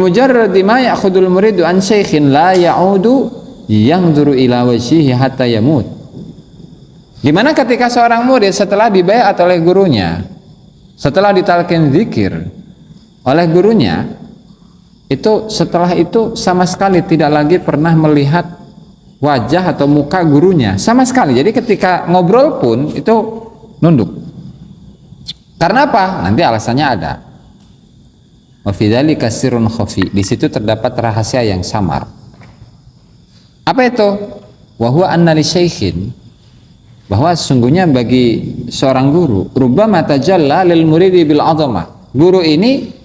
Bimujarradi ma ya'khudul muridu an syaikhin la ya'udu yanzuru ila wajhihi hatta yamut. Gimana ketika seorang murid setelah dibaiat oleh gurunya, setelah ditalkin zikir oleh gurunya, itu setelah itu sama sekali tidak lagi pernah melihat wajah atau muka gurunya sama sekali. Jadi ketika ngobrol pun itu nunduk. Karena apa? Nanti alasannya ada. Wa fi dzalika sirrun khafi. Di situ terdapat rahasia yang samar. Apa itu? Wa huwa anna li syaikhin, bahwa sesungguhnya bagi seorang guru, rubbama tajalla lil muridi bil 'azamah. Guru ini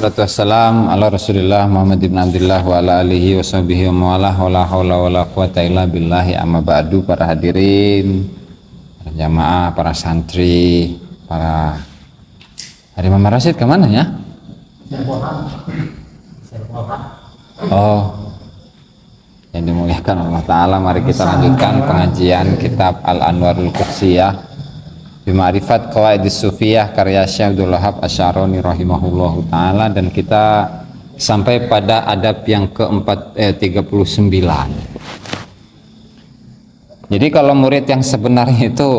Salatu wassalam ala Rasulillah Muhammad ibn Abdullah wa ala alihi wa sahbihi wa mawalah wa la hawla wa la quwata illa billahi amma ba'du. Para hadirin, para jamaah, para santri, para hari Mama Rasid kemana ya? Oh, yang dimuliakan Allah Ta'ala, mari kita lanjutkan pengajian kitab Al-Anwarul Qudsiyah Bima'rifat Qawaidis Sufiyah karya Syekh Abdul Wahab Asy'arani rahimahullahu ta'ala, dan kita sampai pada adab yang ke-39. Jadi kalau murid yang sebenarnya itu,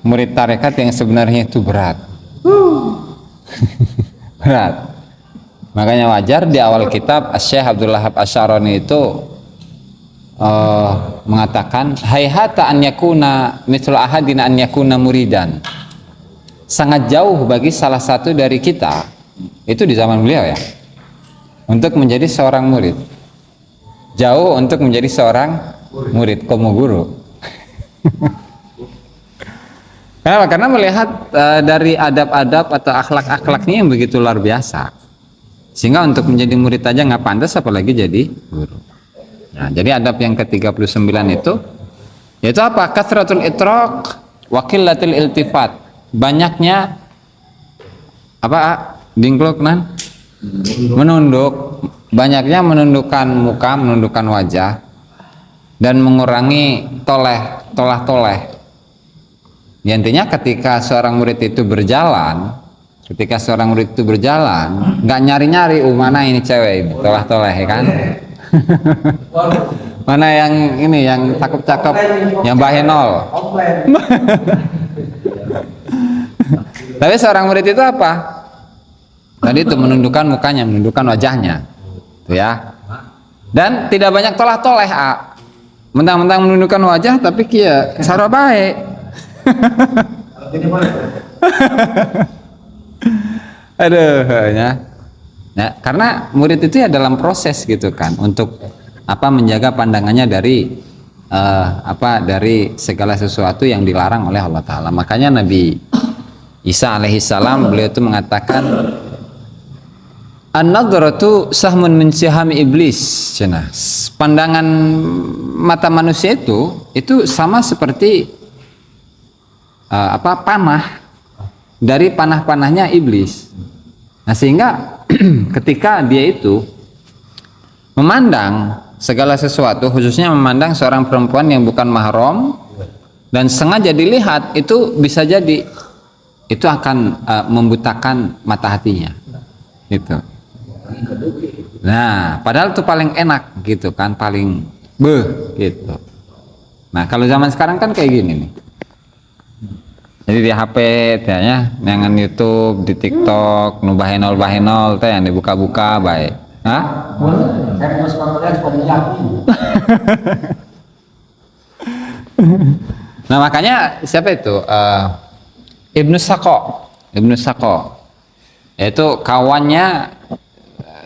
murid tarekat yang sebenarnya itu berat. Berat. Makanya wajar di awal kitab Syekh Abdul Wahab Asy'arani itu mengatakan hayhata an yakuna mithlu ahadina an yakuna muridan. Sangat jauh bagi salah satu dari kita, itu di zaman beliau ya, untuk menjadi seorang murid. Jauh untuk menjadi seorang murid komo guru. Kenapa? Karena melihat dari adab-adab atau akhlak-akhlaknya yang begitu luar biasa, sehingga untuk menjadi murid aja nggak pantas, apalagi jadi guru. Nah, jadi adab yang ke-39 itu yaitu apa? Kathratul itraq wa qillatul iltifat. Banyaknya apa? Dingkluk nan? Menunduk, banyaknya menundukkan muka, menundukkan wajah, dan mengurangi tolah-toleh. Ya, intinya ketika seorang murid itu berjalan, nggak nyari-nyari, mana ini cewek ini, tolah-toleh ya kan? Mana yang ini, yang cakep-cakep, yang bahenol. Tapi seorang murid itu apa? Tadi itu menundukkan mukanya, menundukkan wajahnya, tuh ya. Dan tidak banyak tolah-toleh, mentang-mentang menundukkan wajah, tapi kia sara bae. Aduh, ya. Nah, karena murid itu ya dalam proses gitu kan, untuk apa, menjaga pandangannya dari dari segala sesuatu yang dilarang oleh Allah Ta'ala. Makanya Nabi Isa alaihissalam, beliau itu mengatakan an-nadratu sahmun min sihami iblis. Cina, pandangan mata manusia itu sama seperti panah dari panah-panahnya iblis. Nah, sehingga ketika dia itu memandang segala sesuatu, khususnya memandang seorang perempuan yang bukan mahram dan sengaja dilihat, itu bisa jadi itu akan membutakan mata hatinya gitu. Nah, padahal itu paling enak gitu kan, paling gitu. Nah, kalau zaman sekarang kan kayak gini nih. Jadi di HP ya, dengan YouTube, di TikTok, nu bahenol teh yang dibuka-buka baik. Hah? Nah, makanya siapa itu? Ibnu Saqo. Yaitu kawannya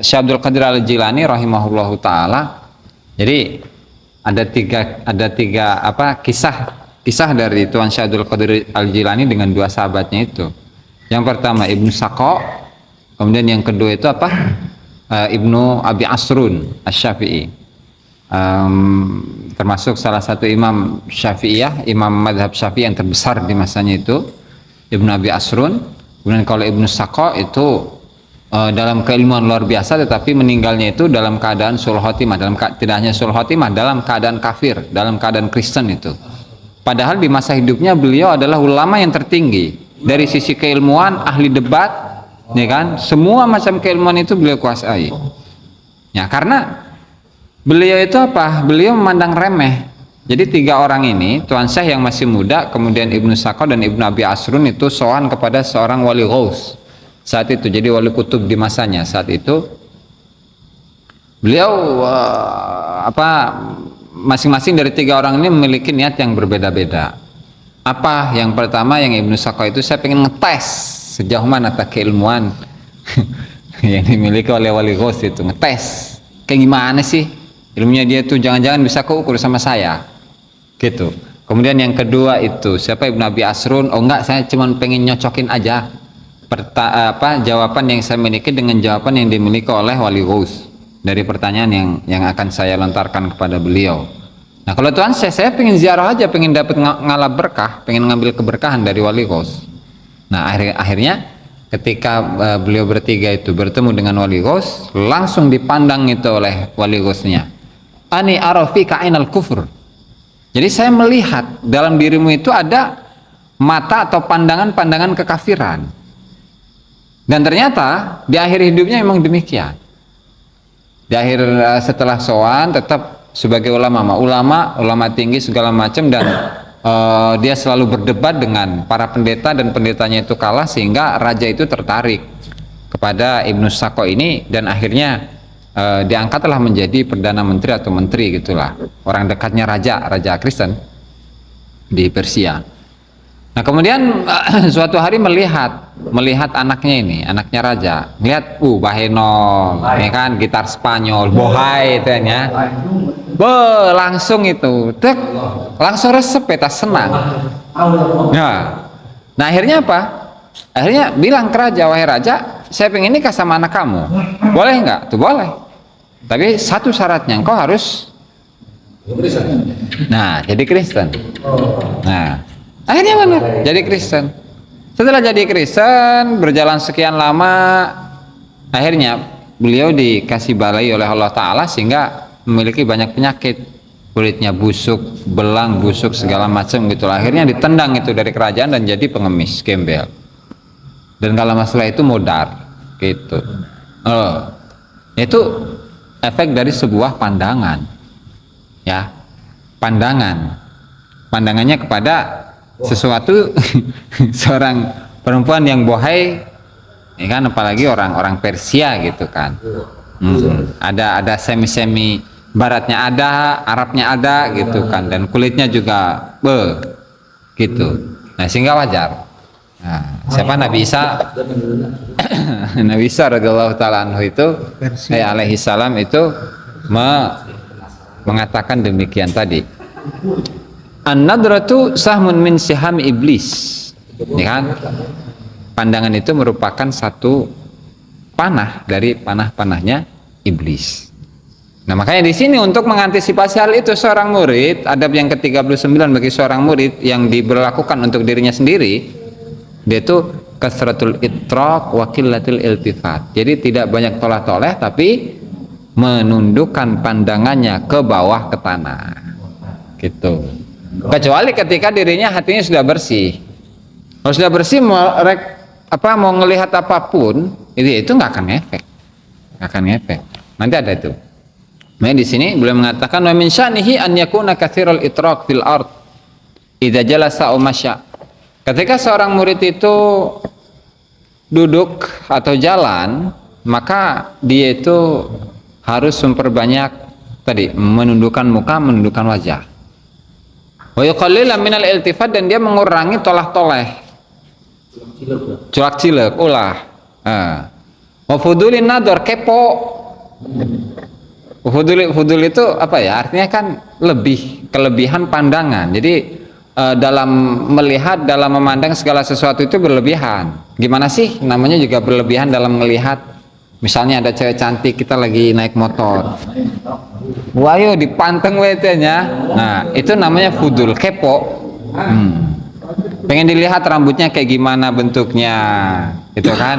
Syekh Abdul Qadir Al-Jilani rahimahullahu taala. Jadi ada tiga kisah dari Tuan Syekh Abdul Qadir Al-Jilani dengan dua sahabatnya itu. Yang pertama Ibnu Saqo, kemudian yang kedua itu apa? Ibnu Abi Asrun Asy-Syafi'i, termasuk salah satu imam Syafi'iyah, imam madhab Syafi'i yang terbesar di masanya itu, Ibnu Abi Asrun. Kemudian kalau Ibnu Saqo itu dalam keilmuan luar biasa, tetapi meninggalnya itu dalam keadaan sul khotimah, tidak hanya sul khotimah, dalam keadaan kafir, dalam keadaan Kristen itu. Padahal di masa hidupnya beliau adalah ulama yang tertinggi dari sisi keilmuan, ahli debat, ya kan? Semua macam keilmuan itu beliau kuasai. Ya, karena beliau itu apa? Beliau memandang remeh. Jadi 3 orang ini, Tuan Syekh yang masih muda, kemudian Ibnu Sakho dan Ibnu Abi Asrun itu sowan kepada seorang wali ghaus saat itu, jadi wali kutub di masanya saat itu. Beliau masing-masing dari 3 orang ini memiliki niat yang berbeda-beda. Apa? Yang pertama, yang Ibnu Sakho itu, saya pengen ngetes sejauh mana keilmuan yang dimiliki oleh wali ghaus itu, ngetes kayak gimana sih ilmunya dia tuh, jangan-jangan bisa keukur sama saya gitu. Kemudian yang kedua itu siapa? Ibnu Abi Asrun. Oh enggak, saya cuma pengen nyocokin aja jawaban yang saya miliki dengan jawaban yang dimiliki oleh wali ghaus dari pertanyaan yang akan saya lontarkan kepada beliau. Nah, kalau Tuhan saya pengen ziarah aja, pengen dapat ngalap berkah, pengen ngambil keberkahan dari wali ghaus. Nah, akhirnya ketika beliau bertiga itu bertemu dengan wali ghaus, langsung dipandang itu oleh wali ghausnya, ani arafika ainal kufur. Jadi saya melihat dalam dirimu itu ada mata atau pandangan-pandangan kekafiran. Dan ternyata di akhir hidupnya memang demikian. Di akhir setelah sowan tetap sebagai ulama tinggi segala macam, dan dia selalu berdebat dengan para pendeta, dan pendetanya itu kalah sehingga raja itu tertarik kepada Ibnu Sakho ini, dan akhirnya diangkatlah menjadi perdana menteri atau menteri gitulah, orang dekatnya raja Kristen di Persia. Nah, kemudian suatu hari melihat anaknya ini, anaknya raja, lihat bahenol, ya kan, gitar Spanyol, bohai itu ya, langsung itu, langsung resep, peta senang. Nah, akhirnya apa? Akhirnya bilang ke raja, wahai raja, saya pengen nikah sama anak kamu, boleh nggak? Tuh boleh, tapi satu syaratnya, engkau harus jadi Kristen. Nah, akhirnya benar, jadi Kristen. Setelah jadi Kristen, berjalan sekian lama, akhirnya beliau dikasih balai oleh Allah Ta'ala sehingga memiliki banyak penyakit. Kulitnya busuk, belang, busuk, segala macam gitu. Akhirnya ditendang itu dari kerajaan dan jadi pengemis, gembel. Dan kalau masalah itu modar, gitu. Itu efek dari sebuah pandangan. Ya, pandangannya kepada sesuatu seorang perempuan yang bohai, ya kan, apalagi orang Persia gitu kan. Ada semi baratnya ada, Arabnya ada gitu kan, dan kulitnya juga gitu. Nah, sehingga wajar. Nah, siapa Nabi Isa Nabi Isa radhiyallahu taala anhu itu alaihi salam itu mengatakan demikian tadi. An-nadratu sahmun min siham iblis, ya kan? Pandangan itu merupakan satu panah dari panah-panahnya iblis. Nah, makanya di sini untuk mengantisipasi hal itu, seorang murid, adab yang ke-39 bagi seorang murid yang diberlakukan untuk dirinya sendiri, dia itu kasratul itraq wa qillatul iltifat. Jadi tidak banyak toleh-toleh, tapi menundukkan pandangannya ke bawah, ke tanah. Gitu. Kecuali ketika dirinya hatinya sudah bersih. Kalau sudah bersih, mau ngelihat apapun itu nggak akan efek, nanti ada itu. Nah, di sini beliau mengatakan wa min sya'nihi an yakuna katsiral itraq fil ard idza jalasa aw masya. Ketika seorang murid itu duduk atau jalan, maka dia itu harus memperbanyak tadi, menundukkan muka, menundukkan wajah. Wa yuqallila minal iltifat, dan dia mengurangi tolah-toleh, culak-cilek, ulah. Wa fudulin nador, kepo. Fudul itu apa ya? Artinya kan kelebihan pandangan. Jadi dalam melihat, dalam memandang segala sesuatu itu berlebihan. Gimana sih? Namanya juga berlebihan dalam melihat. Misalnya ada cewek cantik, kita lagi naik motor. Wayo dipanteng wetenya. Nah, itu namanya fudul, kepo. Pengen dilihat rambutnya kayak gimana bentuknya, gitu kan?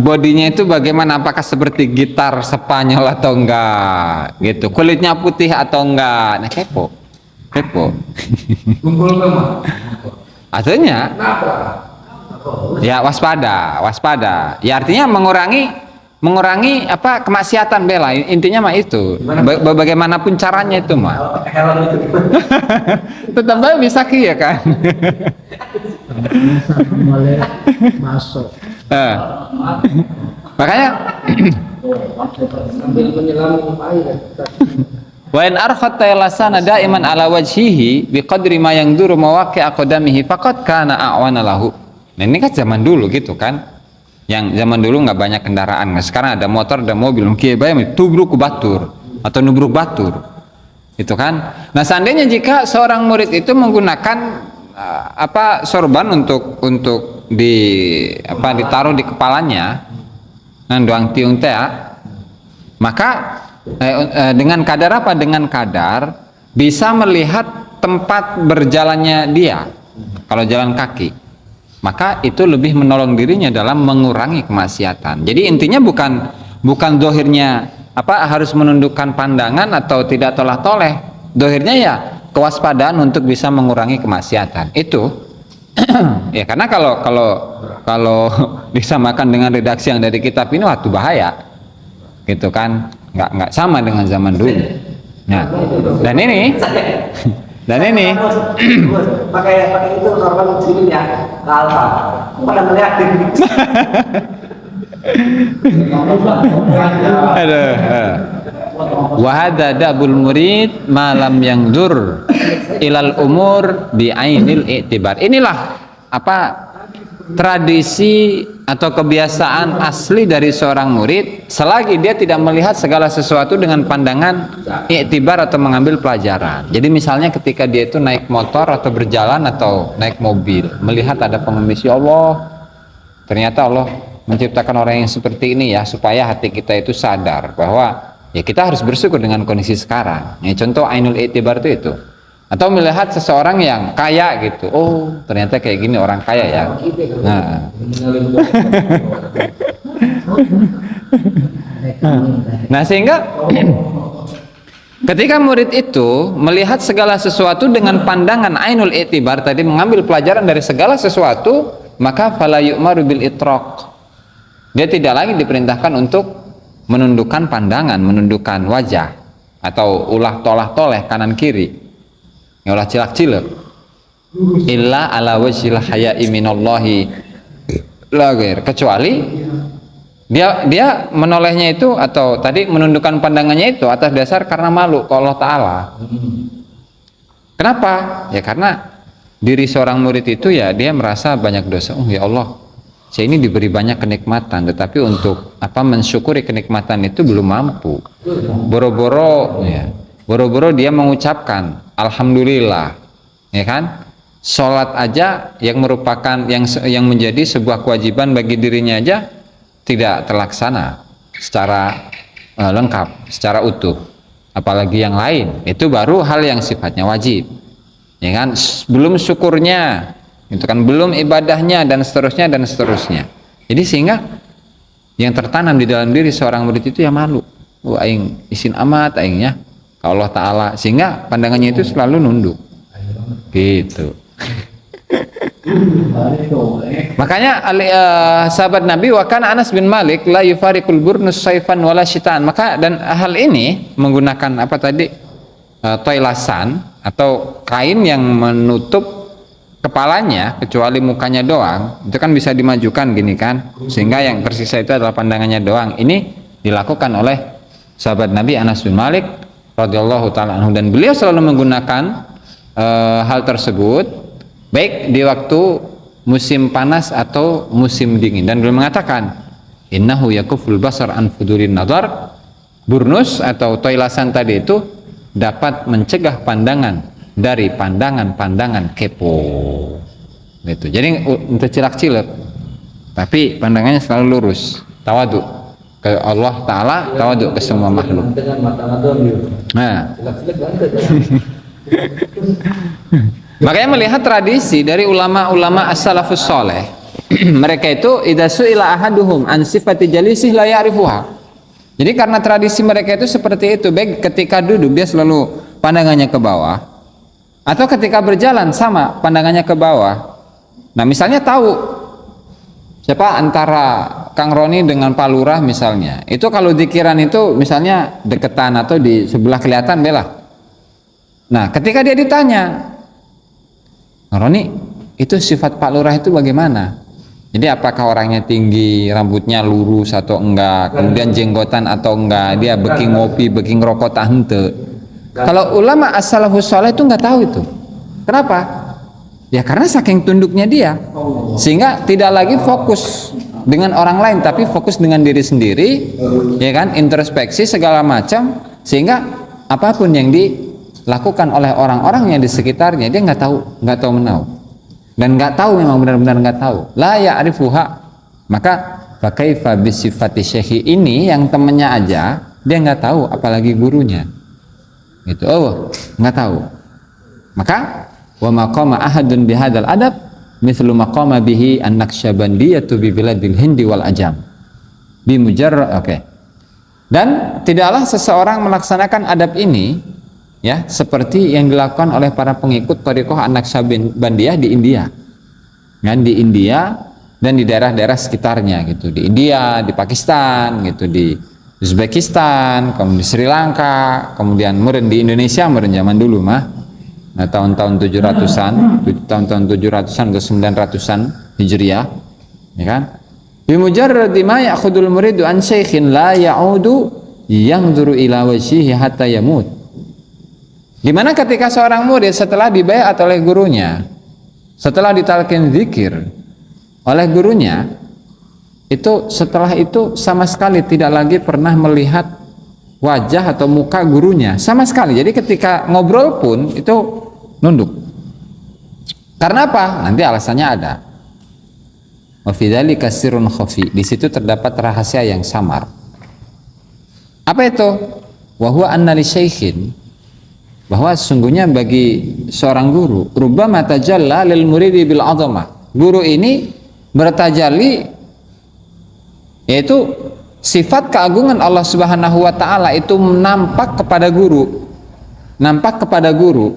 bodinya itu bagaimana, apakah seperti gitar Spanyol atau enggak gitu, kulitnya putih atau enggak. Nah, kepo Kumpul sama. artinya ya waspada ya, artinya mengurangi apa kemaksiatan bela, intinya mah itu. Bagaimanapun caranya itu mah tetap aja bisa ya kan. Boleh masuk. Makanya Sambil menyelam air. wa in arkhat taylasana daiman ala wajhihi biqadri ma yangduru mawaqi' aqdamihi faqad kana a'wana lahu. Nah, ini kan zaman dulu gitu kan. Yang zaman dulu nggak banyak kendaraan. Nah, sekarang ada motor, ada mobil, mungkin bayam tubruk batur atau nubruk batur. Itu kan. Nah, seandainya jika seorang murid itu menggunakan sorban untuk ditaruh di kepalanya, doang tiung teh, maka dengan kadar apa? Dengan kadar bisa melihat tempat berjalannya dia kalau jalan kaki, maka itu lebih menolong dirinya dalam mengurangi kemaksiatan. Jadi intinya bukan dohirnya harus menundukkan pandangan atau tidak toleh-toleh. Dohirnya ya kewaspadaan untuk bisa mengurangi kemaksiatan itu. Ya, karena kalau disamakan dengan redaksi yang dari kitab ini, waktu bahaya gitu kan, nggak sama dengan zaman dulu. Nah, dan ini pakai itu korban sini ya, ke Alfa pada melihatin. Aduh. Wa hadza dabul murid malam yang dur ilal umur bi ainil i'tibar. Inilah tradisi atau kebiasaan asli dari seorang murid selagi dia tidak melihat segala sesuatu dengan pandangan i'tibar atau mengambil pelajaran. Jadi misalnya ketika dia itu naik motor atau berjalan atau naik mobil, melihat ada pengemis, ya Allah, ternyata Allah menciptakan orang yang seperti ini ya, supaya hati kita itu sadar bahwa ya kita harus bersyukur dengan kondisi sekarang. Ya, contoh ainul i'tibar itu. Atau melihat seseorang yang kaya gitu, oh ternyata kayak gini orang kaya ya. Nah sehingga ketika murid itu melihat segala sesuatu dengan pandangan ainul i'tibar tadi, mengambil pelajaran dari segala sesuatu, maka fala yu'maru bil itraq. Dia tidak lagi diperintahkan untuk menundukkan pandangan, menundukkan wajah, atau ulah toleh kanan kiri, ulah cilak-cilak, illa ala wajhil haya'i minallahi la ghair, kecuali dia menolehnya itu atau tadi menundukkan pandangannya itu atas dasar karena malu ke Allah Ta'ala. Kenapa? Ya karena diri seorang murid itu ya dia merasa banyak dosa. Oh ya Allah, saya ini diberi banyak kenikmatan, tetapi untuk mensyukuri kenikmatan itu belum mampu. Boro-boro dia mengucapkan alhamdulillah, ya kan? Sholat aja yang merupakan yang menjadi sebuah kewajiban bagi dirinya aja tidak terlaksana secara lengkap, secara utuh. Apalagi yang lain, itu baru hal yang sifatnya wajib, ya kan? Belum syukurnya, itu kan belum ibadahnya, dan seterusnya. Jadi sehingga yang tertanam di dalam diri seorang murid itu ya malu. Aing isin amat aingnya ke Allah Ta'ala, sehingga pandangannya itu selalu nunduk gitu. Makanya sahabat Nabi wa kana Anas bin Malik la yufariqul burnus saifan wala syitan. Maka dan hal ini menggunakan toilasan atau kain yang menutup kepalanya kecuali mukanya doang, itu kan bisa dimajukan gini kan, sehingga yang tersisa itu adalah pandangannya doang. Ini dilakukan oleh sahabat Nabi Anas bin Malik radhiyallahu taala anhu, dan beliau selalu menggunakan hal tersebut baik di waktu musim panas atau musim dingin, dan beliau mengatakan innahu yakuful basar an fudurin nazar. Burnus atau toilasan tadi itu dapat mencegah pandangan dari pandangan-pandangan kepo gitu. Jadi untuk cilak-cilak tapi pandangannya selalu lurus, tawadu ke Allah Ta'ala, tawadu ke semua makhluk. Nah makanya melihat tradisi dari ulama-ulama as-salafus soleh mereka itu idza su'ila ahaduhum an sifati jalisih la ya'rifuha. Jadi karena tradisi mereka itu seperti itu, baik ketika duduk dia selalu pandangannya ke bawah, atau ketika berjalan sama pandangannya ke bawah. Nah misalnya tahu siapa antara Kang Roni dengan Pak Lurah misalnya, itu kalau dikiran itu misalnya deketan atau di sebelah kelihatan bela. Nah ketika dia ditanya, Kang Roni itu sifat Pak Lurah itu bagaimana? Jadi apakah orangnya tinggi, rambutnya lurus atau enggak, kemudian jenggotan atau enggak, dia beki ngopi, beki ngerokok tak hente. Kalau ulama as-salafus saleh itu enggak tahu itu. Kenapa? Ya karena saking tunduknya dia, sehingga tidak lagi fokus dengan orang lain, tapi fokus dengan diri sendiri, ya kan, introspeksi segala macam, sehingga apapun yang dilakukan oleh orang-orang yang di sekitarnya dia nggak tahu menau. Dan nggak tahu, memang benar-benar nggak tahu. La ya'rifuha. Maka fakaifa bisifati syekhi ini yang temennya aja dia nggak tahu, apalagi gurunya. Itu nggak tahu. Maka wa maqama ahadun bihadzal adab mithlu maqama bihi an-naqsyabandiyatu bi biladil hindi wal ajam. Bi mujarrad Dan tidaklah seseorang melaksanakan adab ini ya seperti yang dilakukan oleh para pengikut thariqah an-Naqsyabandiyah di India. Kan di India dan di daerah-daerah sekitarnya gitu. Di India, di Pakistan gitu, di Uzbekistan, kemudian di Sri Lanka, kemudian meren di Indonesia meren zaman dulu mah. Nah, tahun-tahun 700-an, tahun-tahun 700-an atau 900-an Hijriah, ya kan? Bi mujarradi ma ya'khudul muridu an syaikhin la ya'udu yanzuru ila wajhihi hatta yamut. Dimana ketika seorang murid setelah dibayat oleh gurunya, setelah ditalkin zikir oleh gurunya, itu setelah itu sama sekali tidak lagi pernah melihat wajah atau muka gurunya sama sekali. Jadi ketika ngobrol pun itu nunduk. Karena apa? Nanti alasannya ada. Wa fi dzalika sirrun khafi. Di situ terdapat rahasia yang samar. Apa itu? Wa huwa anna li syaikhin, bahwa sesungguhnya bagi seorang guru rubbama tajalla lil muridi bil azamah. Guru ini bertajalli yaitu sifat keagungan Allah Subhanahu wa taala itu nampak kepada guru. Nampak kepada guru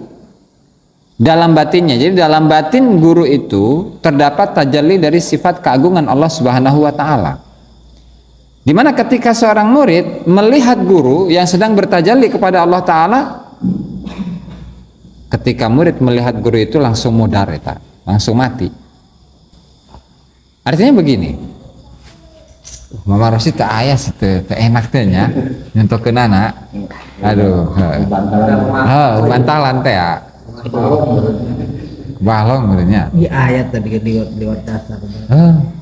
dalam batinnya. Jadi dalam batin guru itu terdapat tajalli dari sifat keagungan Allah Subhanahu wa taala. Di mana ketika seorang murid melihat guru yang sedang bertajalli kepada Allah taala, ketika murid melihat guru itu langsung mudar, langsung mati. Artinya begini, Mama Rosi tak ayah tak enak tehnya nyentuh ke nana, aduh, bantalan teh ya, balong menurutnya. Di ayat tadi lewat dasar.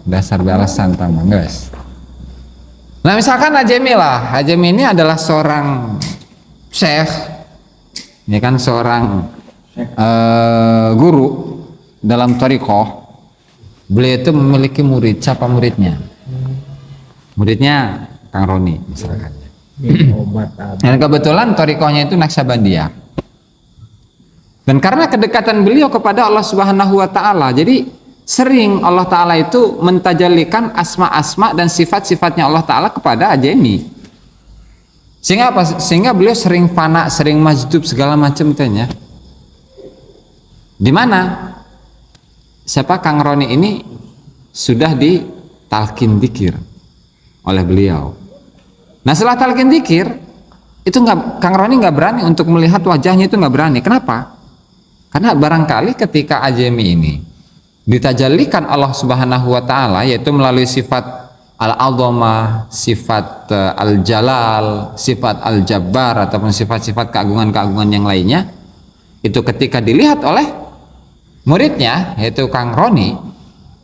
Dasar balasan tamu guys. Nah misalkan Ajemi lah, Ajemi ini adalah seorang syekh, ini kan seorang guru dalam thariqah. Beliau itu memiliki murid. Siapa muridnya? Muridnya Kang Roni misalkan. Dan kebetulan thariqahnya itu Naqsyabandiyah. Dan karena kedekatan beliau kepada Allah Subhanahu wa taala, jadi sering Allah taala itu mentajalikan asma-asma dan sifat-sifatnya Allah taala kepada Ajemi. Sehingga apa? Sehingga beliau sering fana, sering majdub segala macam tanya. Di mana siapa Kang Roni ini sudah ditalkin dzikir oleh beliau. Nah setelah talkin dzikir itu Kang Roni nggak berani untuk melihat wajahnya, itu nggak berani. Kenapa? Karena barangkali ketika Ajemi ini ditajallikan Allah Subhanahu wa taala, yaitu melalui sifat al-azamah, sifat al-jalal, sifat al-jabbar ataupun sifat-sifat keagungan-keagungan yang lainnya, itu ketika dilihat oleh muridnya yaitu Kang Roni,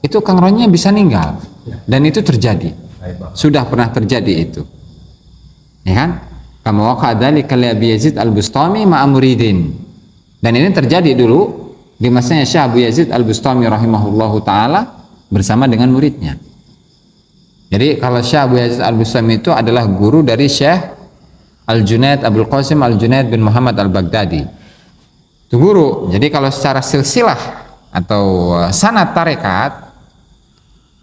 itu Kang Roninya bisa meninggal. Dan itu terjadi, sudah pernah terjadi itu, ya kan? Kama waqa'adzalika li Abi Yazid al-Bustami ma'a muridin. Dan ini terjadi dulu di masanya Syekh Abu Yazid al-Bustami rahimahullahu taala bersama dengan muridnya. Jadi kalau Syekh Abu Yazid al-Bustami itu adalah guru dari Syekh Al-Junaid Abdul Qasim Al-Junaid bin Muhammad Al-Baghdadi. Itu guru. Jadi kalau secara silsilah atau sanad tarekat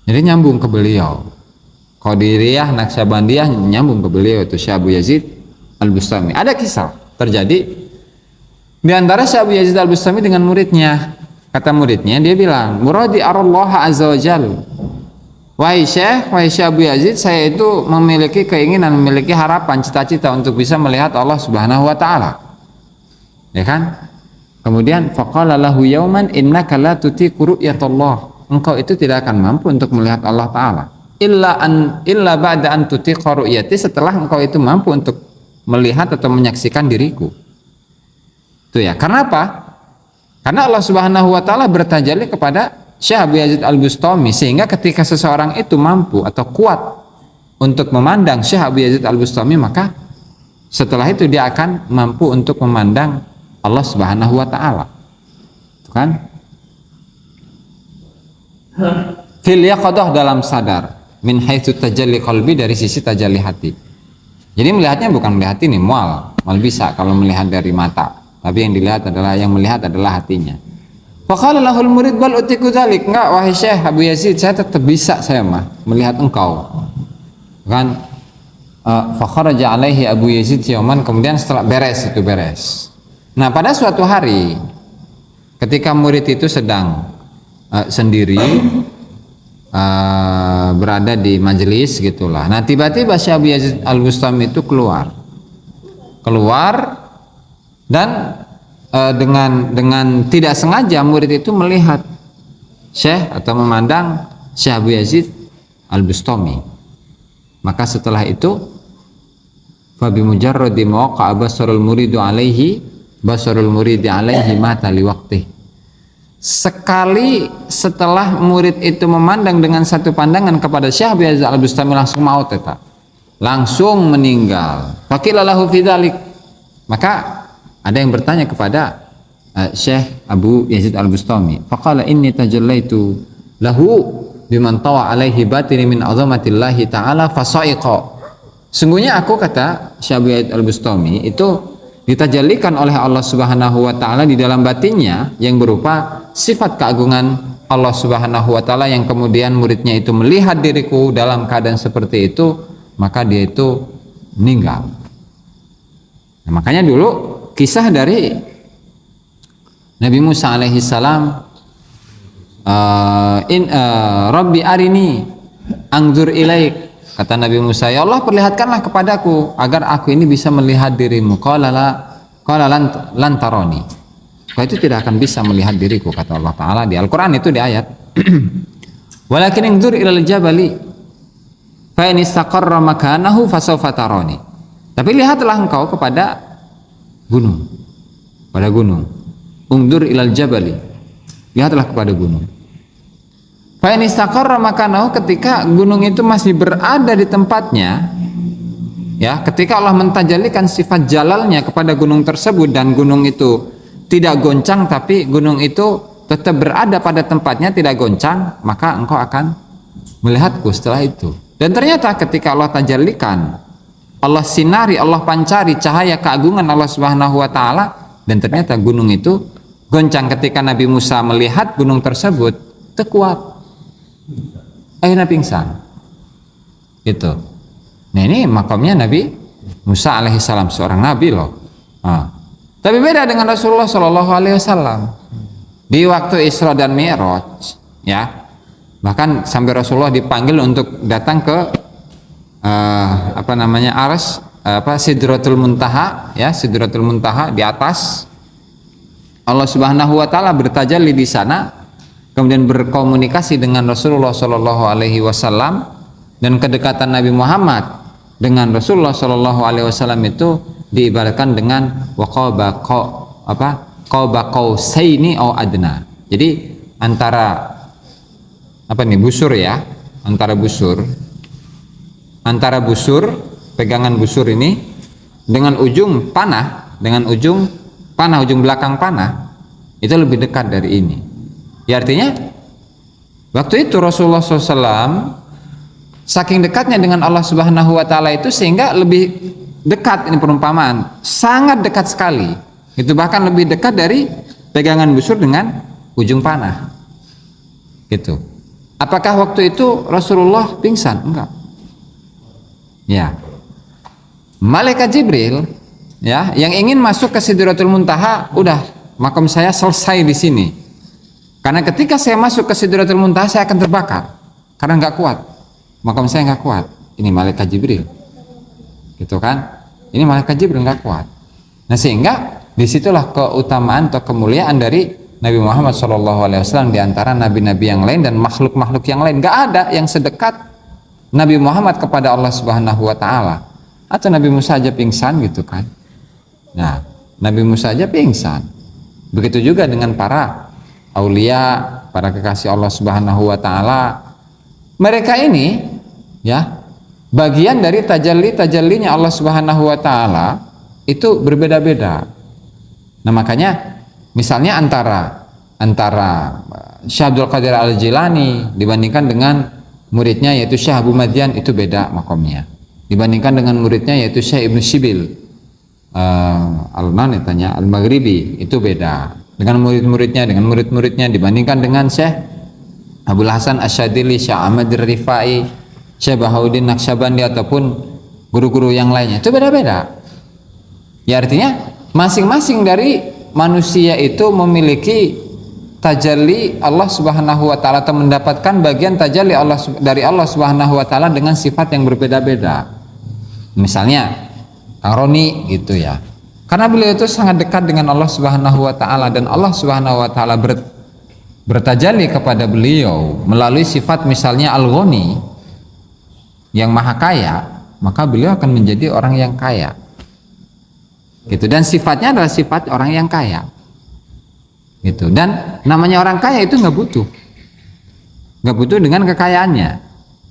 Jadi nyambung ke beliau. Qadiriyah, Naqsyabandiyah nyambung ke beliau itu Syekh Abu Yazid Al-Bustami. Ada kisah terjadi di antara Syekh Abu Yazid Al-Bustami dengan muridnya. Kata muridnya, dia bilang, "Muradi arallaha azza wa jalla." Wahai Syekh Abu Yazid, saya itu memiliki keinginan, memiliki harapan, cita-cita untuk bisa melihat Allah Subhanahu wa taala. Ya kan? Kemudian faqala lahu yauman innaka la tutiqu ru'yatallah. Engkau itu tidak akan mampu untuk melihat Allah taala. Illa ba'da an tutiqa ru'yati, setelah engkau itu mampu untuk melihat atau menyaksikan diriku. Itu ya. Karena apa? Karena Allah Subhanahu wa taala bertajalli kepada Syekh Abu Yazid Al-Bustami, sehingga ketika seseorang itu mampu atau kuat untuk memandang Syekh Abu Yazid Al-Bustami, maka setelah itu dia akan mampu untuk memandang Allah Subhanahu wa taala. Itu kan? Fil yaqadah, dalam sadar, min haitsu tajalli qalbi, dari sisi tajalli hati. Jadi melihatnya bukan melihat ini mual bisa kalau melihat dari mata, tapi yang dilihat adalah, yang melihat adalah hatinya. Faqala lahul murid bal utiku dzalik. Enggak, wahai Syekh Abu Yazid, saya tetap bisa, saya mah melihat engkau. Kan? Fa kharaja alaihi Abu Yazid yauman, kemudian setelah beres. Nah, pada suatu hari ketika murid itu sedang sendiri berada di majelis gitulah. Nah, tiba-tiba Syekh Abu Yazid Al-Bustami itu keluar dan dengan tidak sengaja murid itu melihat Syekh atau memandang Syekh Abu Yazid Al-Bustami. Maka setelah itu fa bi mujarradi mawaqa'a basarul muridi alaihi mata li waqti. Sekali setelah murid itu memandang dengan satu pandangan kepada Syekh Abu Yazid Al-Bustami, langsung maut eta. Langsung meninggal. Faqila lahu fi dzalik. Maka ada yang bertanya kepada Syekh Abu Yazid Al-Bustami, faqala inni tajallaitu lahu biman tawa alaihi batini min azamatillahi ta'ala fasaiqa. Sungguhnya aku, kata Syekh Abu Yazid Al-Bustami, itu ditajallikan oleh Allah Subhanahu wa taala di dalam batinnya yang berupa sifat keagungan Allah Subhanahu wa taala, yang kemudian muridnya itu melihat diriku dalam keadaan seperti itu, maka dia itu meninggal. Nah, makanya dulu kisah dari Nabi Musa alaihi salam, Rabbi arini anzur ilaik, kata Nabi Musa, ya Allah, perlihatkanlah kepadaku agar aku ini bisa melihat dirimu. Qala lan tarani, kau itu tidak akan bisa melihat diriku, kata Allah Ta'ala di Al-Quran, itu di ayat walakin anzur ilal jabali fa in istaqarra makanahu fasawfa tarani, tapi lihatlah engkau kepada gunung, pada gunung. Ungdur ilal jabali, lihatlah kepada gunung. Fa in istaqarra makanahu, ketika gunung itu masih berada di tempatnya, ya, ketika Allah mentajallikan sifat jalalnya kepada gunung tersebut dan gunung itu tidak goncang, tapi gunung itu tetap berada pada tempatnya, tidak goncang, maka engkau akan melihatku setelah itu. Dan ternyata ketika Allah tajallikan, Allah sinari, Allah pancari cahaya keagungan Allah Subhanahu wa taala, dan ternyata gunung itu goncang. Ketika Nabi Musa melihat gunung tersebut, terkuat, akhirnya pingsan. Gitu. Nah, ini makamnya Nabi Musa alaihissalam, seorang nabi loh. Tapi beda dengan Rasulullah Shallallahu alaihi wasallam. Di waktu Isra dan Mi'raj, ya, bahkan sampai Rasulullah dipanggil untuk datang ke Ars, Sidratul Muntaha, ya, Sidratul Muntaha di atas. Allah Subhanahu wa taala bertajalli di sana, kemudian berkomunikasi dengan Rasulullah Shallallahu alaihi wasallam, dan kedekatan Nabi Muhammad dengan Rasulullah Shallallahu alaihi wasallam itu diibaratkan dengan qaba qausaini au adna. Jadi antara busur, ya, antara busur, pegangan busur ini dengan ujung panah, ujung belakang panah itu lebih dekat dari ini. Ya, artinya waktu itu Rasulullah SAW saking dekatnya dengan Allah Subhanahu wa taala itu, sehingga lebih dekat, ini perumpamaan, sangat dekat sekali. Itu bahkan lebih dekat dari pegangan busur dengan ujung panah. Gitu. Apakah waktu itu Rasulullah pingsan? Enggak. Ya. Malaikat Jibril ya yang ingin masuk ke Sidratul Muntaha, udah makam saya selesai di sini. Karena ketika saya masuk ke Sidratul Muntaha saya akan terbakar karena nggak kuat. Makam saya nggak kuat. Ini malaikat Jibril. Gitu kan? Ini malaikat Jibril nggak kuat. Nah, sehingga disitulah keutamaan atau kemuliaan dari Nabi Muhammad SAW di antara nabi-nabi yang lain dan makhluk-makhluk yang lain. Nggak ada yang sedekat Nabi Muhammad kepada Allah Subhanahu wa Ta'ala. Atau Nabi Musa aja pingsan gitu kan. Nah, Nabi Musa aja pingsan. Begitu juga dengan para aulia, para kekasih Allah Subhanahu wa Ta'ala. Mereka ini ya bagian dari tajalli-tajallinya Allah Subhanahu wa Ta'ala itu berbeda-beda. Nah, makanya misalnya antara Syekh Abdul Qadir Al-Jilani dibandingkan dengan muridnya yaitu Syekh Abu Madian itu beda makomnya. Dibandingkan dengan muridnya yaitu Syekh Ibnu Sibil Al-Maghribi itu beda. Dengan murid-muridnya dibandingkan dengan Syekh Abdul Hasan Asyadili, Syekh Ahmad Rifai, Syekh Bahauddin Naqsyabandi ataupun guru-guru yang lainnya itu beda-beda. Ya, artinya masing-masing dari manusia itu memiliki tajalli Allah Subhanahu wa Ta'ala atau mendapatkan bagian tajalli Allah dari Allah Subhanahu wa Ta'ala dengan sifat yang berbeda-beda. Misalnya Kang Roni gitu ya, karena beliau itu sangat dekat dengan Allah Subhanahu wa Ta'ala dan Allah Subhanahu wa Ta'ala bertajalli kepada beliau melalui sifat misalnya Al-Ghani yang maha kaya, maka beliau akan menjadi orang yang kaya gitu, dan sifatnya adalah sifat orang yang kaya gitu. Dan namanya orang kaya itu nggak butuh dengan kekayaannya,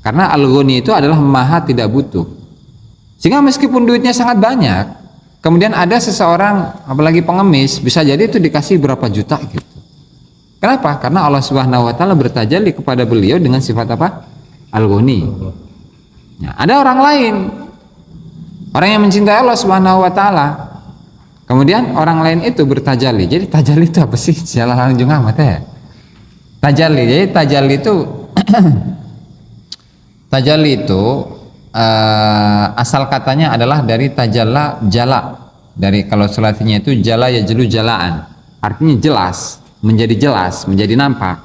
karena Al-Ghani itu adalah maha tidak butuh. Sehingga meskipun duitnya sangat banyak, kemudian ada seseorang apalagi pengemis bisa jadi itu dikasih berapa juta gitu. Kenapa? Karena Allah Subhanahu wa Ta'ala bertajalli kepada beliau dengan sifat apa? Al-Ghani. Nah, ada orang lain, orang yang mencintai Allah Subhanahu wa Ta'ala, kemudian orang lain itu bertajalli. Jadi tajalli itu apa sih? Jalan lanjung amat ya. Tajalli. Jadi tajalli itu tajalli itu asal katanya adalah dari tajalla jala. Dari kalau selatinya itu jala yajlu jalaan. Artinya jelas, menjadi nampak.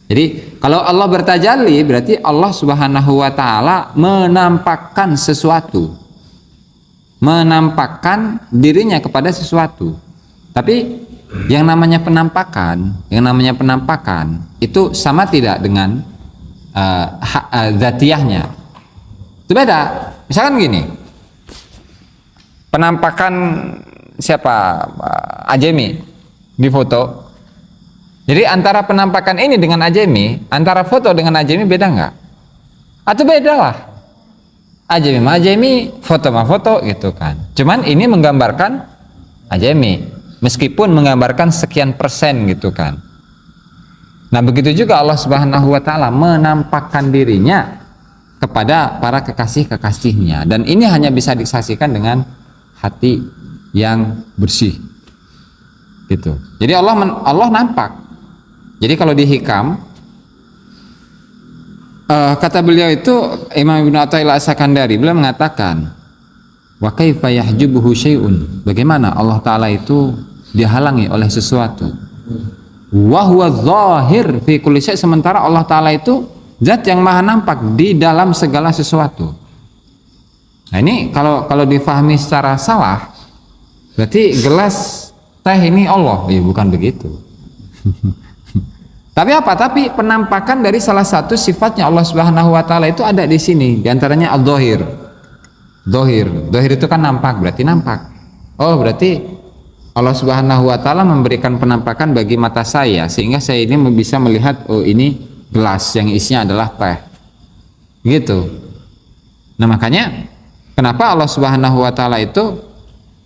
Jadi kalau Allah bertajalli berarti Allah Subhanahu wa Ta'ala menampakkan sesuatu, menampakkan dirinya kepada sesuatu. Tapi yang namanya penampakan itu sama tidak dengan zatiyahnya? Itu beda. Misalkan gini, penampakan siapa Ajemi di foto. Jadi antara penampakan ini dengan Ajemi, antara foto dengan Ajemi beda nggak? Atau beda lah. Ajemi, foto mah foto gitu kan. Cuman ini menggambarkan Ajemi, meskipun menggambarkan sekian persen gitu kan. Nah, begitu juga Allah Subhanahu wa Ta'ala menampakkan dirinya kepada para kekasih-kekasihnya, dan ini hanya bisa disaksikan dengan hati yang bersih gitu. Jadi Allah nampak. Jadi kalau di Hikam kata beliau itu, Imam Ibnu Athaillah As-Sakandari, beliau mengatakan wa kaifa yahjubuhu syai'un, bagaimana Allah Ta'ala itu dihalangi oleh sesuatu, wa huwa dzahir fi kulli syai', sementara Allah Ta'ala itu zat yang maha nampak di dalam segala sesuatu. Nah, ini kalau difahami secara salah berarti gelas teh ini Allah. Ya, bukan begitu. Tapi apa? Tapi penampakan dari salah satu sifatnya Allah Subhanahu wa Ta'ala itu ada di sini, diantaranya al-dhahir. Dhahir itu kan nampak, berarti nampak. Oh, berarti Allah Subhanahu wa Ta'ala memberikan penampakan bagi mata saya sehingga saya ini bisa melihat, oh ini gelas yang isinya adalah teh gitu. Nah, makanya kenapa Allah Subhanahu wa Ta'ala itu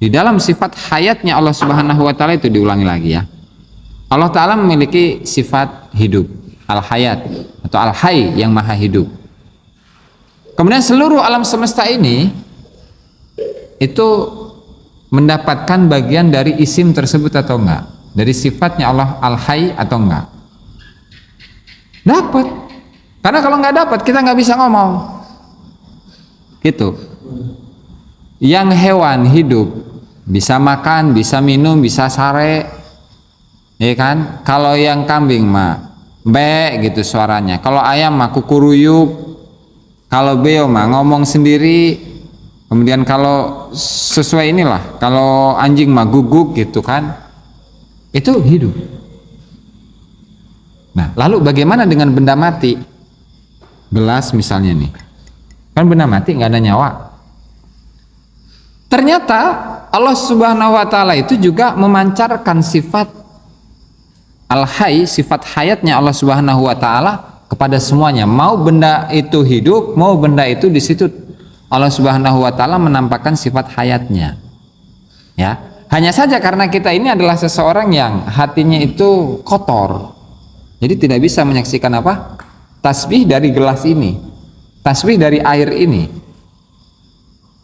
di dalam sifat hayatnya Allah Subhanahu wa Ta'ala itu diulangi lagi ya, Allah Ta'ala memiliki sifat hidup, al-hayat atau al-hayy yang maha hidup. Kemudian seluruh alam semesta ini itu mendapatkan bagian dari isim tersebut atau enggak, dari sifatnya Allah al-hayy atau enggak. Dapat. Karena kalau nggak dapat kita nggak bisa ngomong. Gitu. Yang hewan hidup bisa makan, bisa minum, bisa sare, ya kan? Kalau yang kambing mah be gitu suaranya. Kalau ayam mah kukuruyuk. Kalau beo mah ngomong sendiri. Kemudian kalau sesuai inilah, kalau anjing mah guguk gitu kan. Itu hidup. Nah, lalu bagaimana dengan benda mati? Gelas misalnya nih. Kan benda mati nggak ada nyawa. Ternyata Allah Subhanahu wa taala itu juga memancarkan sifat al-hayy, sifat hayatnya Allah Subhanahu wa taala kepada semuanya. Mau benda itu hidup, mau benda itu di situ Allah Subhanahu wa taala menampakkan sifat hayatnya. Ya. Hanya saja karena kita ini adalah seseorang yang hatinya itu kotor. Jadi tidak bisa menyaksikan apa? Tasbih dari gelas ini. Tasbih dari air ini.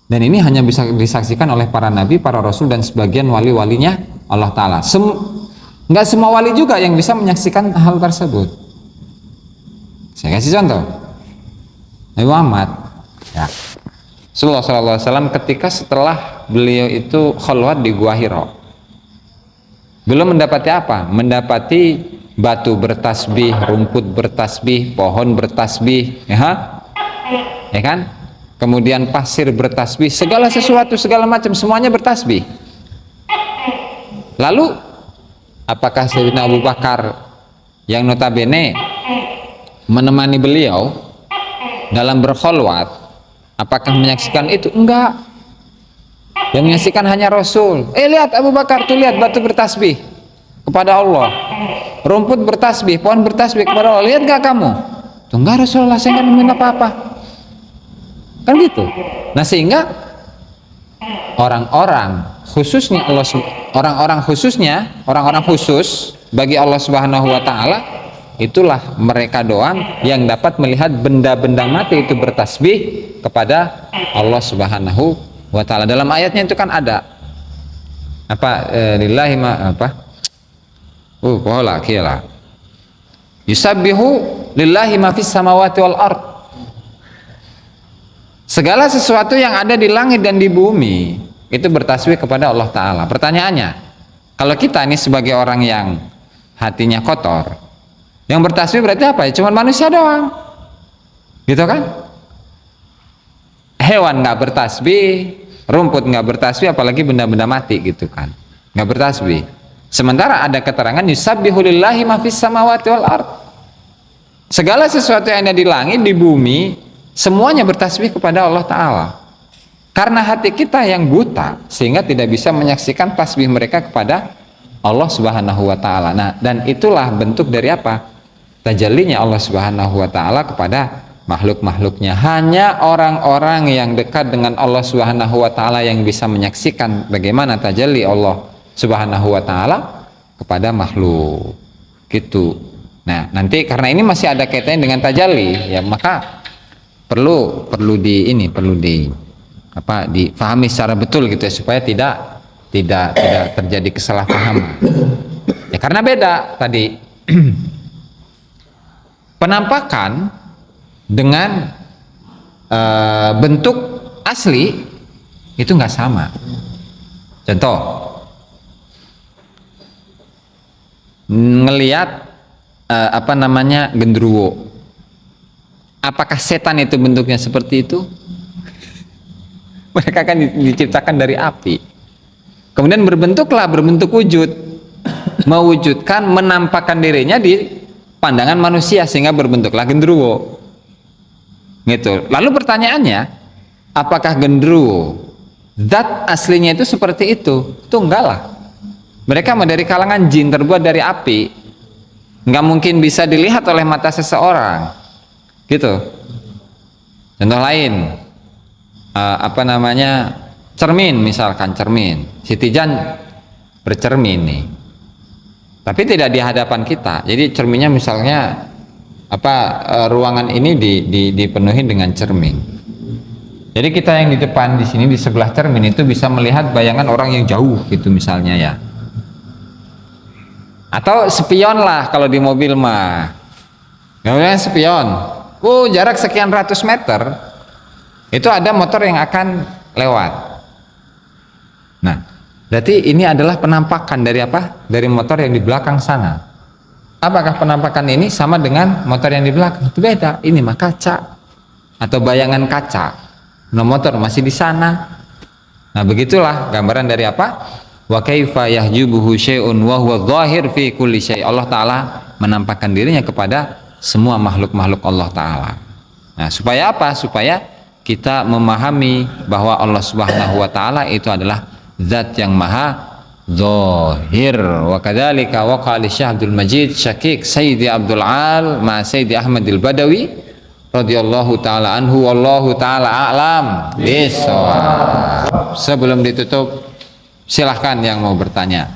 Dan ini hanya bisa disaksikan oleh para nabi, para rasul, dan sebagian wali-walinya Allah Ta'ala. Nggak semua wali juga yang bisa menyaksikan hal tersebut. Saya kasih contoh. Nabi Muhammad. Ya. Rasulullah SAW ketika setelah beliau itu khalwat di Gua Hira, belum mendapati apa? Mendapati batu bertasbih, rumput bertasbih, pohon bertasbih, ya kan? Kemudian pasir bertasbih, segala sesuatu, segala macam, semuanya bertasbih. Lalu apakah Sayyidina Abu Bakar yang notabene menemani beliau dalam berkholwat, apakah menyaksikan itu? Enggak. Yang menyaksikan hanya Rasul. Lihat Abu Bakar tuh, lihat batu bertasbih kepada Allah, rumput bertasbih, pohon bertasbih kepada Allah. Lihat gak kamu? Tuh, enggak Rasulullah, saya nggak nemuin apa-apa. Kan gitu. Nah, sehingga orang-orang khususnya orang-orang khusus bagi Allah Subhanahu wa taala, itulah mereka doang yang dapat melihat benda-benda mati itu bertasbih kepada Allah Subhanahu wa taala. Dalam ayatnya itu kan ada apa? Lillahi ma apa? Pola kira. Yusabbihu lillahi ma fis samawati wal ard. Segala sesuatu yang ada di langit dan di bumi itu bertasbih kepada Allah Ta'ala. Pertanyaannya, kalau kita ini sebagai orang yang hatinya kotor, yang bertasbih berarti apa ya? Cuman manusia doang, gitu kan? Hewan nggak bertasbih, rumput nggak bertasbih, apalagi benda-benda mati gitu kan, nggak bertasbih. Sementara ada keterangan yusabbihu lillahi ma fis samawati wal ard. Segala sesuatu yang ada di langit, di bumi, semuanya bertasbih kepada Allah Ta'ala. Karena hati kita yang buta, sehingga tidak bisa menyaksikan tasbih mereka kepada Allah Subhanahu wa Ta'ala. Nah, dan itulah bentuk dari apa? Tajallinya Allah Subhanahu wa Ta'ala kepada makhluk-makhluknya. Hanya orang-orang yang dekat dengan Allah Subhanahu wa Ta'ala yang bisa menyaksikan bagaimana tajalli Allah Subhanahu wa Ta'ala kepada makhluk. Gitu. Nah, nanti karena ini masih ada kaitannya dengan tajalli, ya maka perlu difahami secara betul gitu ya, supaya tidak terjadi kesalahpahaman. Ya karena beda tadi penampakan dengan bentuk asli itu nggak sama. Contoh, ngelihat genderuwo. Apakah setan itu bentuknya seperti itu? Mereka kan diciptakan dari api. Kemudian berbentuk wujud. Mewujudkan, menampakkan dirinya di pandangan manusia sehingga berbentuklah genderuwo. Gitu. Lalu pertanyaannya, apakah genderuwo zat aslinya itu seperti itu? Itu enggak lah. Mereka dari kalangan jin, terbuat dari api. Enggak mungkin bisa dilihat oleh mata seseorang. Gitu. Contoh lain, cermin, misalkan cermin. Siti Jan bercermin nih, tapi tidak di hadapan kita. Jadi cerminnya misalnya ruangan ini dipenuhi dengan cermin. Jadi kita yang di depan di sini di sebelah cermin itu bisa melihat bayangan orang yang jauh gitu misalnya ya. Atau spion lah kalau di mobil mah. Kemudian spion. Jarak sekian ratus meter itu ada motor yang akan lewat. Nah, berarti ini adalah penampakan dari apa? Dari motor yang di belakang sana. Apakah penampakan ini sama dengan motor yang di belakang? Itu beda. Ini mah kaca atau bayangan kaca. Nah, motor masih di sana. Nah, begitulah gambaran dari apa? Wa kaifa yahjubuhu syai'un wa huwa dhahir fi kulli syai'. Allah taala menampakkan dirinya kepada semua makhluk-makhluk Allah taala. Nah, supaya apa? Supaya kita memahami bahwa Allah Subhanahu wa taala itu adalah zat yang maha zahir. Wa kadzalika waqala Syekh Abdul Majid Syakik Sayyidi Abdul Al ma Sayyidi Ahmad Al-Badawi radhiyallahu taala anhu wallahu taala a'lam bissawab. Sebelum ditutup, silahkan yang mau bertanya.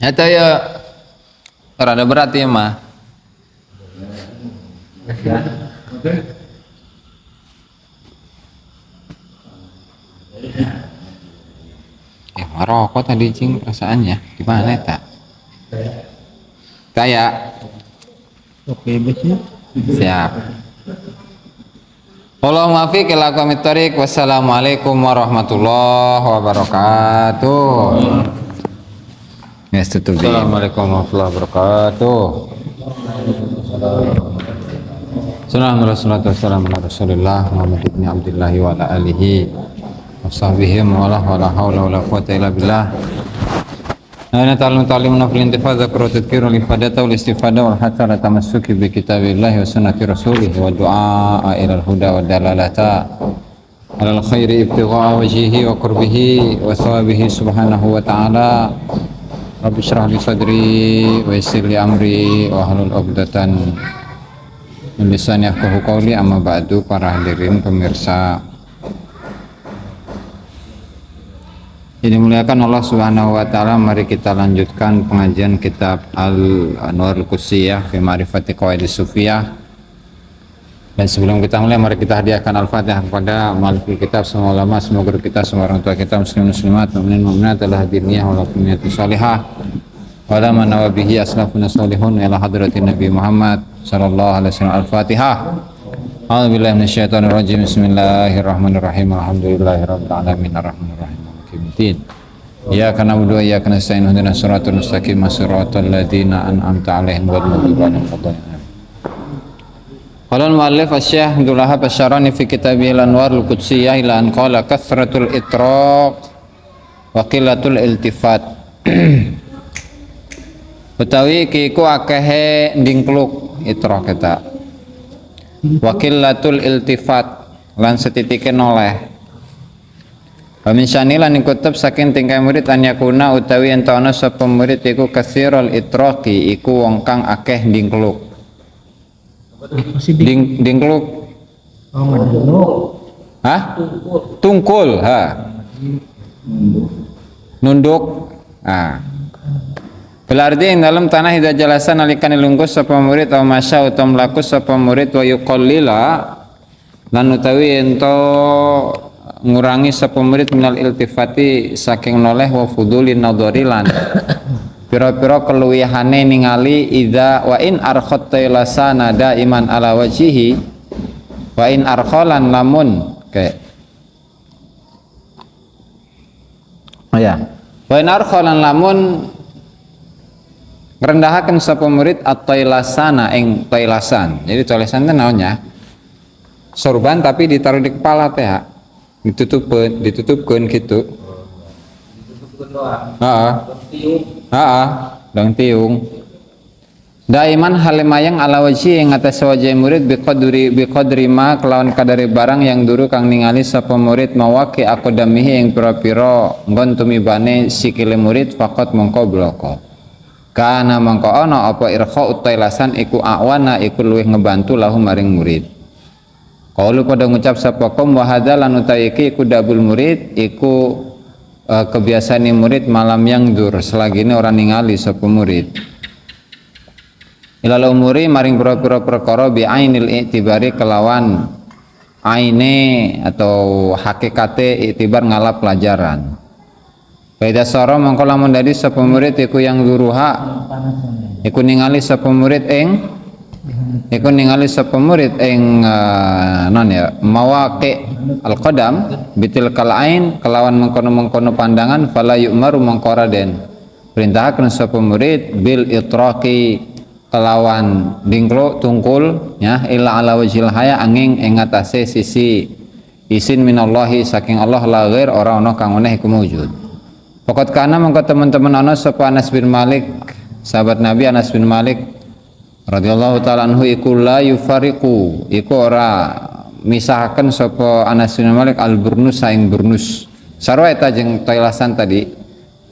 Itu ya rada berat ya mah. Maroko tadi cing perasaannya di mana tak? Kayak Oke, besok. siap. Allahumma fiq ila aqwamit thoriq. Wassalamualaikum warahmatullahi wabarakatuh. Yes, tutup. Assalamualaikum warahmatullahi wabarakatuh. Assalamualaikum Rasulullah Muhammad ibn Abdullah wa ala alihi wa sahbihi wa la hawla wa la quwwata illa billah. Ana ta'limuna fil intifadh dzakru tadhkiru li fadata wal istifada wal hatta la tamassuki bi kitabillahi wa sunnati rasulih wa du'a ila al huda wa dalalata ala al khairi ibtigha'a wajhihi wa qurbihi wa thawabihi subhanahu wa ta'ala. Rabbi syrah li sadri wa yassir li amri wa hlul 'uqdatan min lisani yafqahu qawli. Amma ba'du, para hadirin pemirsa ini muliakan Allah Subhanahu wa taala, mari kita lanjutkan pengajian kitab Al-Anwarul Qudsiyah fi Ma'rifati Qawaidis Sufiyah. Dan sebelum kita mulai, mari kita hadiahkan Al-Fatihah kepada muallif kitab, semua ulama, semua guru kita, semua orang tua kita, muslimin muslimat, mukminin mukminat, ala hadirniyah wa lakumiyati shalihah wa la man nawabihi aslafuna shalihun ila hadratin Nabi Muhammad sallallahu alaihi wasallam. Al-Fatihah. A'udzubillahi minasyaitonir rajim. Bismillahirrahmanirrahim. Alhamdulillahirabbil alamin arrahmanir rahim. Iyyaka na'budu wa iyyaka nasta'in ihdinas siratal mustaqim siratal ladzina an'amta 'alaihim ghairil maghdubi 'alaihim waladdallin. Qala al-mu'allif Asy-Syaikh Abdul Wahhab Asy-Syarani fi kitabih Al-Anwarul Qudsiyah ila an qala kathratul itraq wa qillatul iltifat. Utawi iki ku akehe ndingkluk itraq eta. Wa qillatul iltifat lan setitike noleh. Pamin syani lan kutub saking tingkai murid an yakuna utawi ento ana sapa murid iku katsirul itraqi, iku wong kang akeh ndingkluk. Dingkluk. Hah? Tungkul, ha. Nunduk. Ah. Berarti ing dalam tanah idza jalasa nalikan lungkus sapa murid atau masya atau mlaku sapa murid wa yuqallila lan utawi ento ngurangi sapa murid minal iltifati saking noleh wa fudulin nadhari lan pira-pira keluwihane ningali idza wa in arkhatta lasana daiman ala wajhihi wa in arkhalan lamun kayak oh ya wa in arkhalan lamun ngerendahaken sapa murid at-tailasana ing tailasan. Jadi tailasan itu naonnya sorban tapi ditaruh di kepala teh ya. Ditutupkan gitu. Dang tiung. Daiman halimayang ala wajhi yang atas wajah murid biqadri ma kelawan kadari barang yang duru kang ningali sapa murid mawaki aqdamihi yang pira-pira nggon tumibane sikile murid faqat mongko bloko. Kana mongko ana apa irkha utailasan iku awana iku luwih ngebantu lahu maring murid. Qaulu pada ngucap sapa kaum wa hadza lan utaiki iku dabul murid iku kebiasaan murid malam yang dur selagine orang ningali sapa murid. Ilal umuri maring pira-pira perkara bi ainil i'tibari kelawan aine atau hakikate itibar ngalap pelajaran. Faida sara mongko lamun dadi sapa murid iku yang duruha iku ningali sapa murid non ya mawaqi al-qadam bitil kalain kelawan mengkono-mengkono pandangan fala yu'maru mongko raden perintahkeun sapa murid bil itraqi kelawan dingklo tungkul ya illa ala wajhil haya angin ing atase sisi izin minallahi saking Allah la ghair ora ana kang oneh iku wujud. Pokot kana mongko teman-teman ana sapa Anas bin Malik, sahabat Nabi Anas bin Malik radhiyallahu taala anhu iku la yufariqu iku ora misahaken sapa Anas bin Malik al burnus saing burnus. Sarwa eta jeung toilasan tadi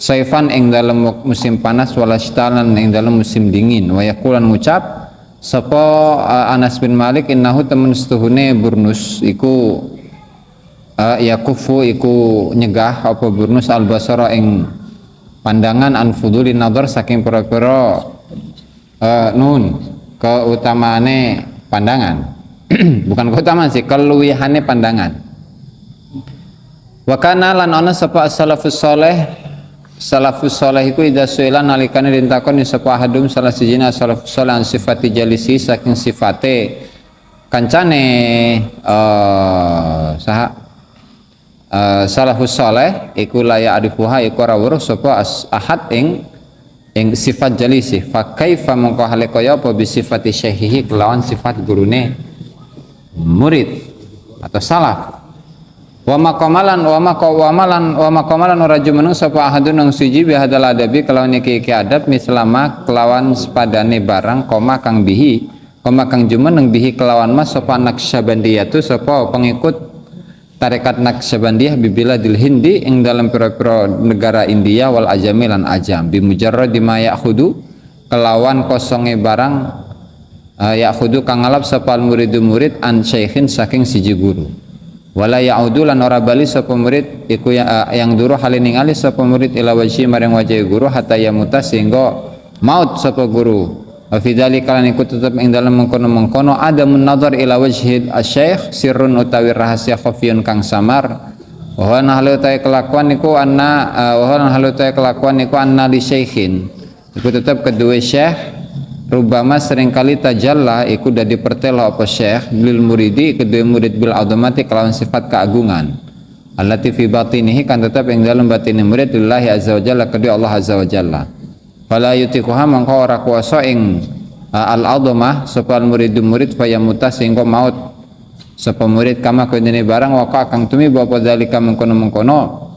saifan ing dalam musim panas wala syitalan ing dalam musim dingin wa yaqulan ngucap sapa Anas bin Malik innahu temen setuhune burnus iku yakufu iku nyegah apa burnus al basara ing pandangan an fudulin nadhar saking pira-pira nun keutamaane pandangan bukan keutamaan sih keluwihane pandangan wa kana lan ana sapa salafus saleh iku idza suila nalikane ditakoni sapa hadum salah sijina salafus saleh an sifati jalisi saking sifate kancane salafus saleh iku laya adifuha iku ora weruh sapa ahad ing sifat jalisi fa kaifa mongko hale kaya apa bi sifati syaihihi kelawan sifat gurune murid atau salaf wa maqamalan ora jumeneng sapa ahadun nang siji bi hadal adabi kelawan iki adab mislama kelawan sepadane barang koma kang jumeneng bihi kelawan mas sapa Naqsyabandiyatu sapa pengikut tarekat Naqsyabandiyah bibiladil Hindi ing dalam pira-pira negara India wal ajami lan ajam bi mujarradi ma ya'khudu kelawan kosonge barang ya'khudu kang ngalap sapa muridu murid an syaikhin saking siji guru wala ya'udu lan ora bali sapa murid iku yang duru halin ningali sapa murid ila wajhi maring wajhi guru hatta yamuta sehingga maut sapa guru wa fi dzalika lan iku tetep ing dalem mengkono-mengkono ada munadzar ila wajhi asy-syaikh sirrun utawi rahasia khafiyun kang samar wa ana halu ta kelakuan niku anna li syaikhin iku tetep kedua syekh rubama seringkali tajalla iku dadi pertelo apa syekh bil muridi kedua murid bil azamati kelawan sifat keagungan allati fi batinihi kan tetap ing dalam batine murid lillahi azza wa jalla kedua Allah azza wa jalla fala yutiquha mangko ora kuasa ing al azamah sapa murid fa yamuta sehingga maut sapa murid kama kene barang waqa kang tumi bapa zalika mengkono-mengkono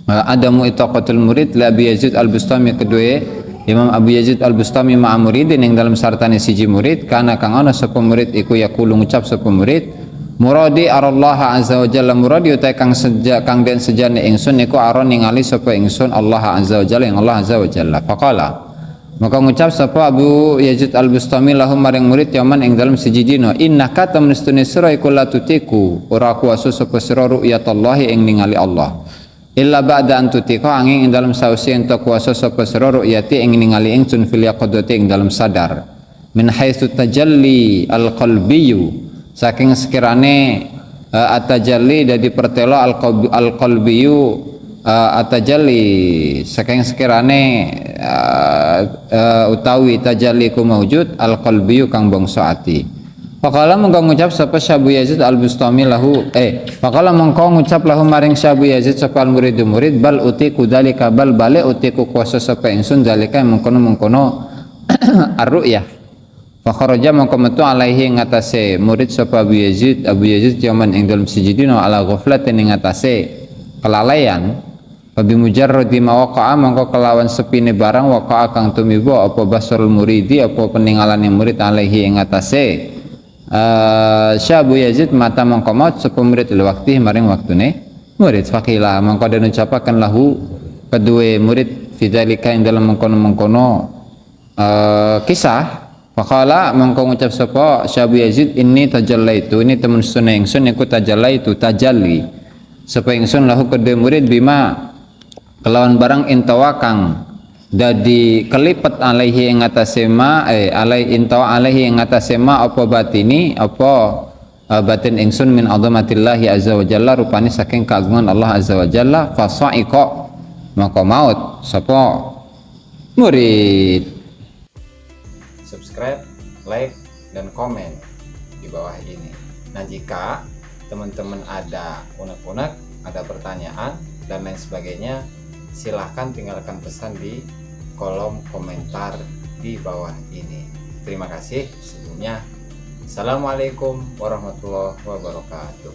adamu itaqatul murid la bi Yazid al-Bustami kedua Imam Abu Yazid al-Bustami ma'a muridin yang dalam sartane siji murid kana kang ana sapa murid iku yaqulu ngucap sapa murid muradi arallaha azza wa jalla muradi uta kang den sejane ingsun niku aron ningali sapa ingsun Allah azza wa jalla yang Allah azza wa jalla faqala maka ngucap sapa Abu Yazid al-Bustami lahum maring murid yaman ing dalam siji dina innaka tamnistuni sira iku la tutiku ora kuasa sapa sira ru'yatallahi ing ningali Allah illa ba'da an tutika angin ing dalam sausi ento kuasa sapa sira ru'yati ing ningali ingsun fil yaqadati ing dalam sadar min haitsu tajalli al-qalbiyyu saking sekirane atajalli dadi pertelo al-qalbiyyu atajalli saking sekirane utawi tajalli ku maujud al-qalbiyyu kang bangsa ati. Faqala mongko ngucap sapa Syabu Yazid al-Bustami lahu faqala mongko ngucap lahu maring Syabu Yazid sapa murid bal utiku dalika bal bale utiku kuasa sapa ingsun dalika mengkono-mengkono ar-ru'yah fa kharaja mongko metu alaihi ngatasé murid sapa Abu Yazid jaman ing dalem siji dina ala ghaflatin ing ngatasé kelalaian fa bi mujarradi mawaqa'a mongko kelawan sepine barang waqa'a kang tumibo apa basarul muridi apa peninggalane murid alaihi ing ngatasé Syabu Yazid mata mongko maut sapa murid lil wakti maring waktune murid faqila mongko den ucapaken lahu kedua murid fidzalika ing dalam mengkono-mengkono kisah faqala mongko ngucap sapa Syabu Yazid ini tajallaitu ini temen sunah ingsun iku tajallaitu tajalli sapa ingsun lahu kedua murid bima kelawan barang intawa kang dadi kelipet alaihi ing atase ma alai intawa alaihi ing atase ma apa batini apa batin ingsun min azamatillahi azza wa jalla rupane saking kagungan Allah azza wa jalla fasaiqa maka maut sapa murid. Subscribe, like, dan komen di bawah ini. Nah, jika teman-teman ada unek-unek, ada pertanyaan dan lain sebagainya, silahkan tinggalkan pesan di kolom komentar di bawah ini. Terima kasih sebelumnya. Assalamualaikum warahmatullahi wabarakatuh.